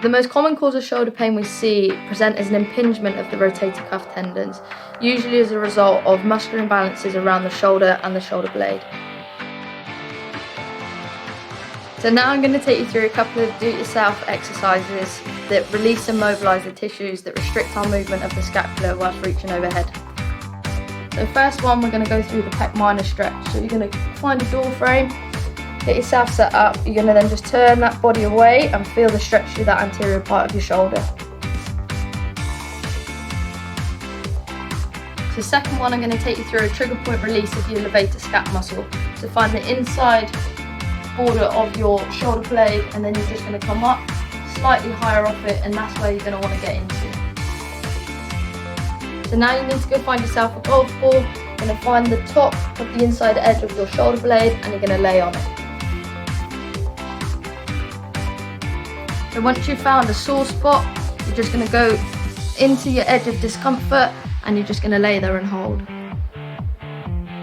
The most common cause of shoulder pain we see present as an impingement of the rotator cuff tendons, usually as a result of muscular imbalances around the shoulder and the shoulder blade. So now I'm going to take you through a couple of do-it-yourself exercises that release and mobilise the tissues that restrict our movement of the scapula whilst reaching overhead. So first one, we're going to go through the pec minor stretch. So you're going to find a door frame, get yourself set up, you're going to then just turn that body away and feel the stretch through that anterior part of your shoulder. So second one, I'm going to take you through a trigger point release of your levator scap muscle. So find the inside border of your shoulder blade and then you're just going to come up slightly higher off it, and that's where you're going to want to get into. So now you need to go find yourself a golf ball. You're going to find the top of the inside edge of your shoulder blade and you're going to lay on it. So once you've found a sore spot, you're just going to go into your edge of discomfort and you're just going to lay there and hold.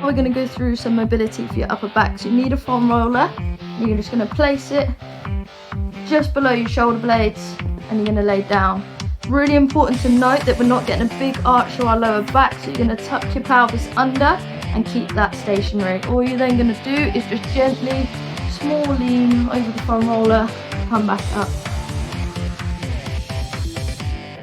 We're going to go through some mobility for your upper back. So you need a foam roller. You're just going to place it just below your shoulder blades and you're going to lay down. Really important to note that we're not getting a big arch to our lower back, so you're going to tuck your pelvis under and keep that stationary. All you're then going to do is just gently, small lean over the foam roller, come back up.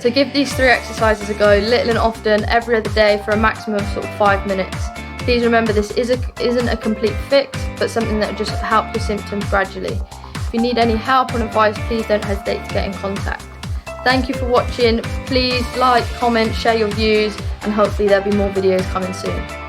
So give these 3 exercises a go, little and often, every other day for a maximum of sort of 5 minutes. Please remember this isn't a complete fix, but something that will just help your symptoms gradually. If you need any help or advice, please don't hesitate to get in contact. Thank you for watching. Please like, comment, share your views, and hopefully there'll be more videos coming soon.